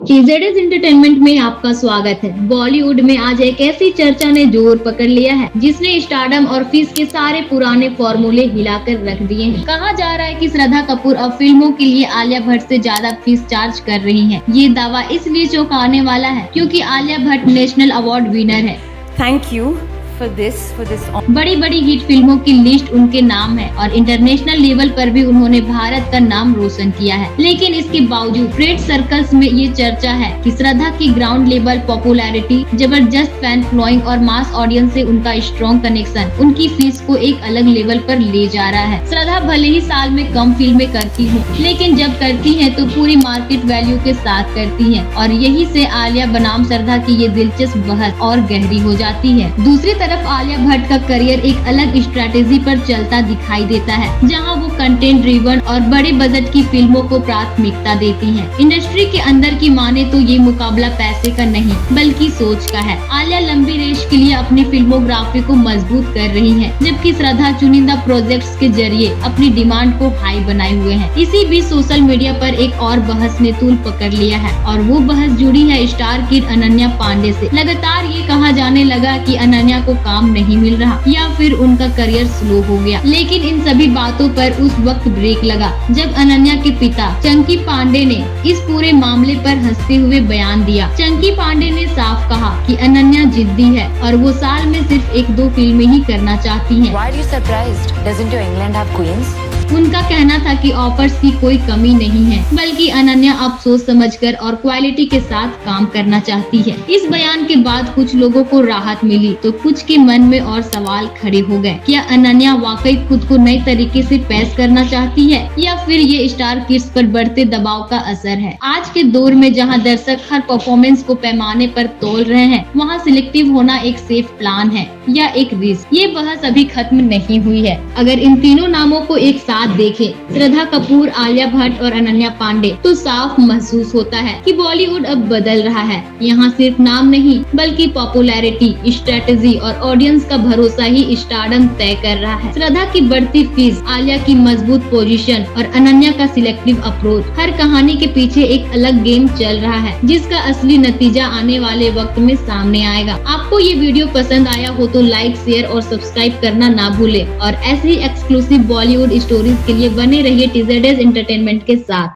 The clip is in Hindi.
TZS एंटरटेनमेंट में आपका स्वागत है। बॉलीवुड में आज एक ऐसी चर्चा ने जोर पकड़ लिया है जिसने स्टारडम और फीस के सारे पुराने फॉर्मूले हिलाकर रख दिए हैं। कहा जा रहा है कि श्रद्धा कपूर अब फिल्मों के लिए आलिया भट्ट से ज्यादा फीस चार्ज कर रही हैं। ये दावा इसलिए चौंकाने वाला है क्योंकि Alia Bhatt national award winner है। Thank you for this. बड़ी बड़ी हिट फिल्मों की लिस्ट उनके नाम है और इंटरनेशनल लेवल पर भी उन्होंने भारत का नाम रोशन किया है। लेकिन इसके बावजूद फ्रेंड सर्कल्स में ये चर्चा है कि श्रद्धा की ग्राउंड लेवल पॉपुलैरिटी, जबरदस्त फैन फॉलोइंग और मास ऑडियंस से उनका स्ट्रॉन्ग कनेक्शन उनकी फीस को एक अलग लेवल पर ले जा रहा है। श्रद्धा भले ही साल में कम फिल्में करती हो, लेकिन जब करती है तो पूरी मार्केट वैल्यू के साथ करती है और यही से आलिया बनाम श्रद्धा की ये दिलचस्प बहस और गहरी हो जाती है। दूसरी तरफ आलिया भट्ट का करियर एक अलग स्ट्रैटेजी पर चलता दिखाई देता है, जहां वो कंटेंट ड्रिवन और बड़े बजट की फिल्मों को प्राथमिकता देती हैं। इंडस्ट्री के अंदर की माने तो ये मुकाबला पैसे का नहीं बल्कि सोच का है। आलिया लंबी रेस के लिए अपनी फिल्मोग्राफी को मजबूत कर रही है, जबकि श्रद्धा चुनिंदा प्रोजेक्ट्स के जरिए अपनी डिमांड को हाई बनाए हुए है। इसी बीच सोशल मीडिया पर एक और बहस ने तूल पकड़ लिया है और वो बहस जुड़ी है स्टार किड अनन्या पांडे से। लगातार ये कहा जाने लगा कि अनन्या को काम नहीं मिल रहा या फिर उनका करियर स्लो हो गया, लेकिन इन सभी बातों पर उस वक्त ब्रेक लगा जब अनन्या के पिता चंकी पांडे ने इस पूरे मामले पर हंसते हुए बयान दिया। चंकी पांडे ने साफ कहा कि अनन्या जिद्दी है और वो साल में सिर्फ 1-2 फिल्में ही करना चाहती हैं। Why are you surprised? Doesn't your England have queens? उनका कहना था कि ऑफर्स की कोई कमी नहीं है, बल्कि अनन्या अब सोच समझकर और क्वालिटी के साथ काम करना चाहती है। इस बयान के बाद कुछ लोगों को राहत मिली तो कुछ के मन में और सवाल खड़े हो गए। क्या अनन्या वाकई खुद को नए तरीके से पेश करना चाहती है या फिर ये स्टार किड्स पर बढ़ते दबाव का असर है? आज के दौर में जहां दर्शक हर परफॉर्मेंस को पैमाने पर तोल रहे हैं, वहां सिलेक्टिव होना एक सेफ प्लान है या एक रिस्क? ये बहस अभी खत्म नहीं हुई है। अगर इन तीनों नामों को एक साथ देखें, श्रद्धा कपूर, आलिया भट्ट और अनन्या पांडे, तो साफ महसूस होता है कि बॉलीवुड अब बदल रहा है। यहाँ सिर्फ नाम नहीं बल्कि पॉपुलैरिटी, स्ट्रेटेजी और ऑडियंस का भरोसा ही स्टारडम तय कर रहा है। श्रद्धा की बढ़ती फीस, आलिया की मजबूत पोजीशन और अनन्या का सिलेक्टिव अप्रोच, हर कहानी के पीछे एक अलग गेम चल रहा है जिसका असली नतीजा आने वाले वक्त में सामने आएगा। आपको ये वीडियो पसंद आया हो तो लाइक, शेयर और सब्सक्राइब करना ना भूले और ऐसी एक्सक्लूसिव बॉलीवुड स्टोरीज के लिए बने रहिए TZS एंटरटेनमेंट के साथ।